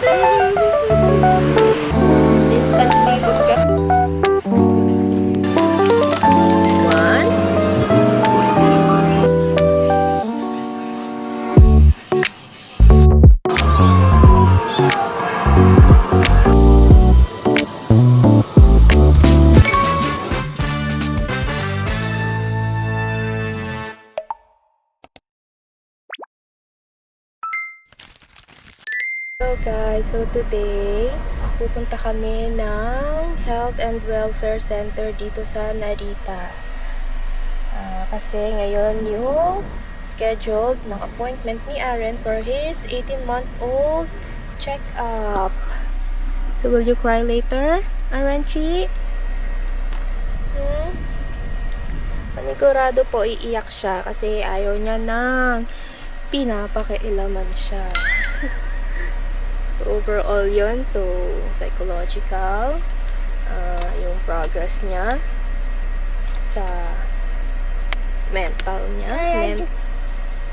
Instant libot ka. One. Hello guys, so today pupunta kami ng Health and Welfare Center dito sa Narita. Kasi ngayon yung scheduled ng appointment ni Aaron for his 18-month-old check-up. So will you cry later, Aaronchi? Panigurado po iiyak siya kasi ayaw niya nang pinapakialaman siya. So, overall yun. So, psychological. Yung progress niya sa mental niya.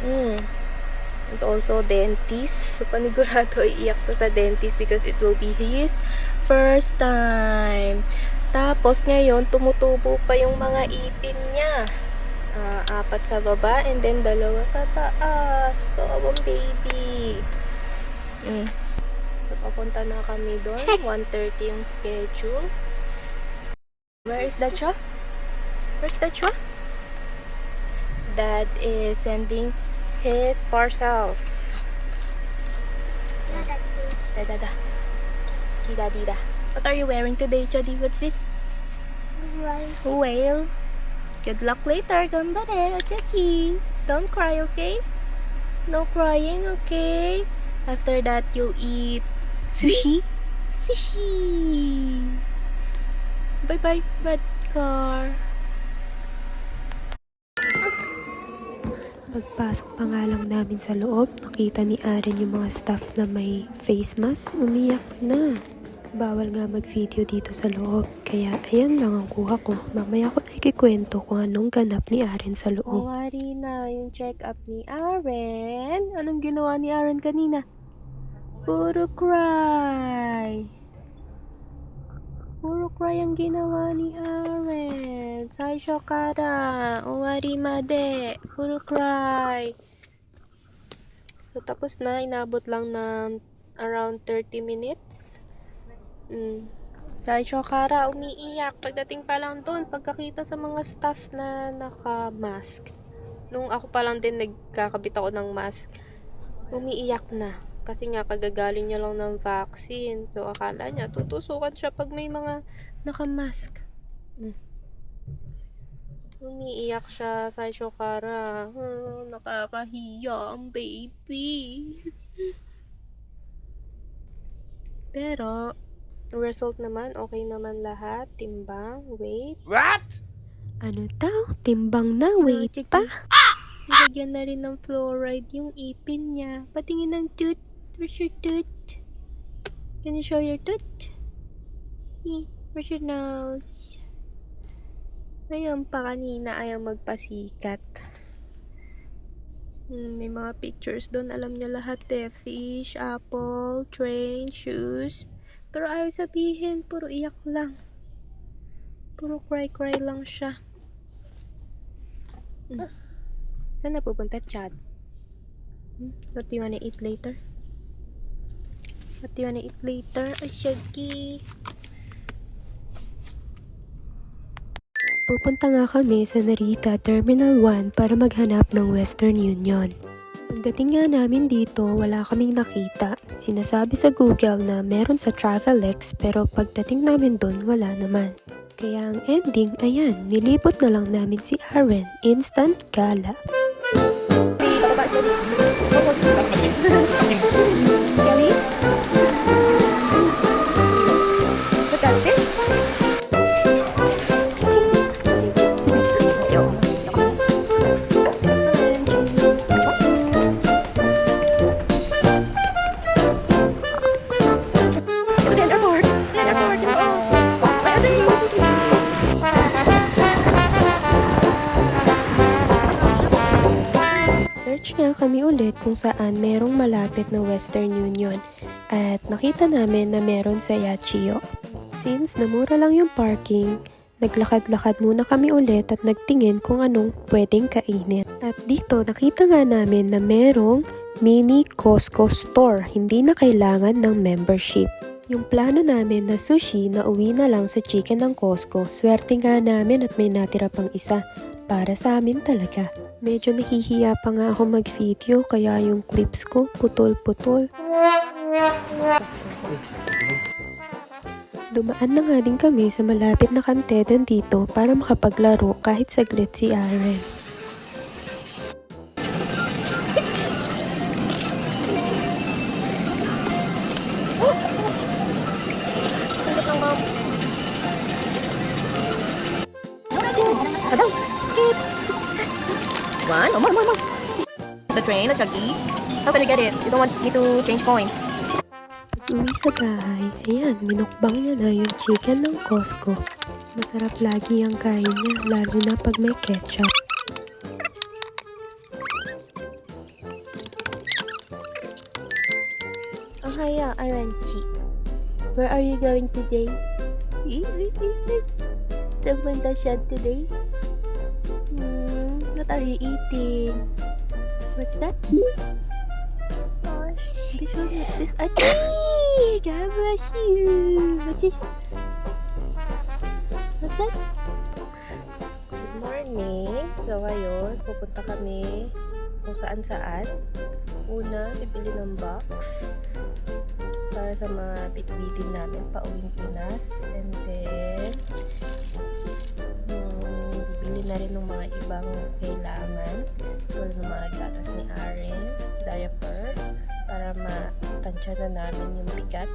And also, dentist. So, panigurado iiyak to sa dentist because it will be his first time. Tapos, ngayon, tumutubo pa yung mga ipin niya. 4 sa baba and then 2 sa taas. Kawawang baby. So, papunta na kami doon. 1:30 yung schedule. Where is Dachwa? Where's Dachwa? Dad is sending his parcels. Da. Dida. What are you wearing today, Chadi? What's this? Whale. Good luck later. Gambare, Chadi. Don't cry, okay? No crying, okay? After that, you'll eat sushi. Bye-bye, red car. Pagpasok pa nga lang namin sa loob, nakita ni Aaron yung mga staff na may face mask. Umiyak na. Bawal nga mag-video dito sa loob. Kaya ayan lang ang kuha ko. Mamaya ko na ikikwento kung anong ganap ni Aaron sa loob. Wari na yung check-up ni Aaron. Anong ginawa ni Aaron kanina? Puro cry. Puro cry ang ginawa ni Aaron. Sai shokara. Owari made. Puro cry. So, tapos na. Inabot lang ng around 30 minutes. Sai shokara, umiiyak. Pagdating pa lang doon, pagkakita sa mga staff na naka-mask. Nung ako pa lang din nagkakabit ako ng mask, umiiyak na. Kasi nga, kagagaling niya lang ng vaccine. So, akala niya, tutusukan siya pag may mga naka-mask. Umiiyak siya sa Shokara. Nakakahiya ang baby. Pero, result naman, okay naman lahat. Timbang, weight. What? Ano daw? Timbang na, wait pa. Nilagyan na rin ng fluoride yung ipin niya. Patingin ng tooth. Where's your tooth? Can you show your tooth? Where's your nose? Ngayon pa kanina ayaw magpasikat. May mga pictures doon. Alam niya lahat eh. Fish, apple, train, shoes. Pero ayaw sabihin. Puro iyak lang. Puro cry lang siya. Saan na pupunta, Chad? What do you wanna eat later? Ay, Shaggy. Pupunta nga kami sa Narita Terminal 1 para maghanap ng Western Union. Pagdating nga namin dito, wala kaming nakita. Sinasabi sa Google na meron sa Travelex pero pagdating namin doon, wala naman. Kaya ang ending, ayan, nilipot na lang namin si Aaron. Instant gala. Search nga kami ulit kung saan merong malapit na Western Union. at nakita namin na meron sa Yachio. Since namura lang yung parking, naglakad-lakad muna kami ulit at nagtingin kung anong pwedeng kainin. At dito nakita nga namin na merong mini Costco store, hindi na kailangan ng membership. Yung plano namin na sushi na uwi na lang sa chicken ng Costco, swerte nga namin at may natira pang isa. Para sa amin talaga. Medyo nahihiya pa nga ako mag-video kaya yung clips ko putol-putol. Dumaan na nga din kami sa malapit na kantedan dito para makapaglaro kahit saglit si Aaron. One? Oh, more. The train, the chuggy. How can I get it? You don't want me to change coins. Uwi sa bahay, ayan, minukbang niya na yung chicken ng Costco. Masarap lagi ang kain niya, lalo na pag may ketchup. Oh, hiya, Aranchi. Where are you going today? Pupunta siya today? What are you eating? What's that? This one, what's this? God bless you. What's this? What's that? Good morning. So ngayon, pupunta kami kung saan-saan. Una, bibili ng box para sa mga bitbitin namin pauwing Pinas. And then, bibili na rin ng mga ibang kailangan. Tulad ng mga gatas ni Aaron, diaper, para matansya na namin yung bigat.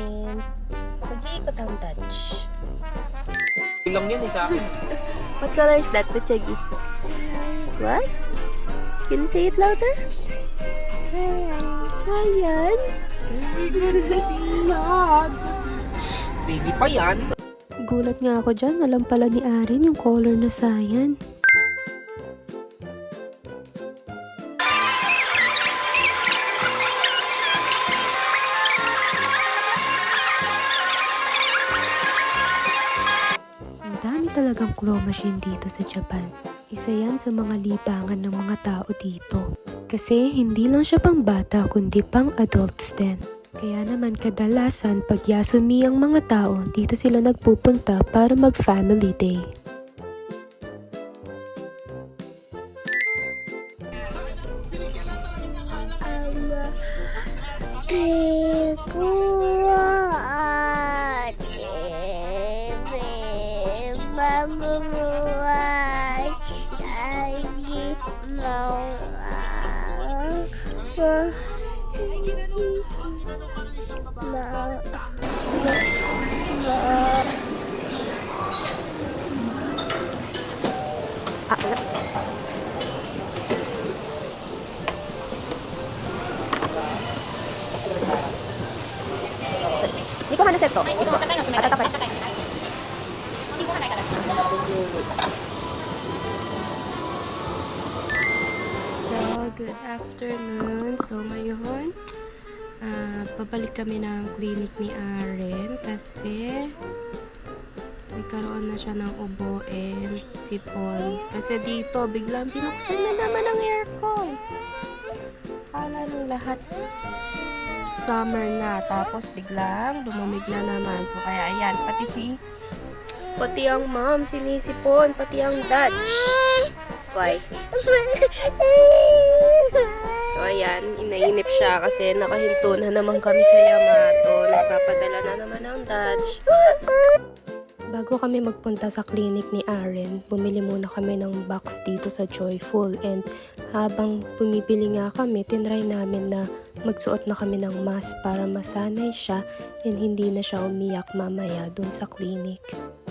And, mag-iikot ang Dutch. Lang yan sa akin. What color is that, Puchagi? What? Can you say it louder? Ayan. Baby pa yan. Gulat nga ako dyan, alam pala ni Aaron yung color na cyan. Ang dami talagang claw machine dito sa Japan. Isa yan sa mga libangan ng mga tao dito. Kasi hindi lang siya pang bata kundi pang adults din. Kaya naman kadalasan pag Yasumi ang mga tao, dito sila nagpupunta para mag-family day. Niko hana seto. Atatapay. So, good afternoon. So, ngayon, babalik kami ng clinic ni Aaron kasi nagkaroon na siya ng ubo and sipon. Kasi dito, biglang binuksan na naman ang aircon. Kala nung lahat summer na, tapos biglang lumamig na naman. So, kaya ayan, pati ang mom, sinisipon, pati ang Dutch. Why? So, ayan, inainip siya kasi nakahinto na naman kami sa Yamato. Nagpapadala na naman ang Dutch. Bago kami magpunta sa clinic ni Aaron, bumili muna kami ng box dito sa Joyful. And habang bumibili nga kami, tinry namin na magsuot na kami ng mask para masanay siya and hindi na siya umiyak mamaya dun sa clinic.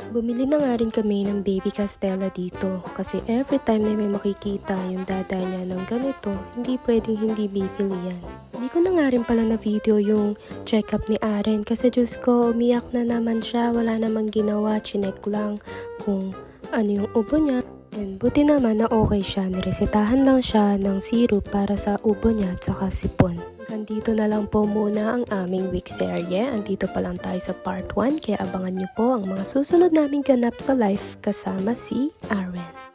Bumili na nga rin kami ng baby Castella dito kasi every time na may makikita yung dada niya ng ganito, hindi pwedeng hindi bibili yan. Hindi ko na nga rin pala na video yung check-up ni Aaron kasi Diyos ko, umiyak na naman siya, wala namang ginawa, chinek lang kung ano yung ubo niya. And buti naman na okay siya, niresetahan lang siya ng syrup para sa ubo niya at saka sipon. Andito na lang po muna ang aming week serye. Andito pa lang tayo sa part 1 kaya abangan nyo po ang mga susunod naming ganap sa life kasama si Aren.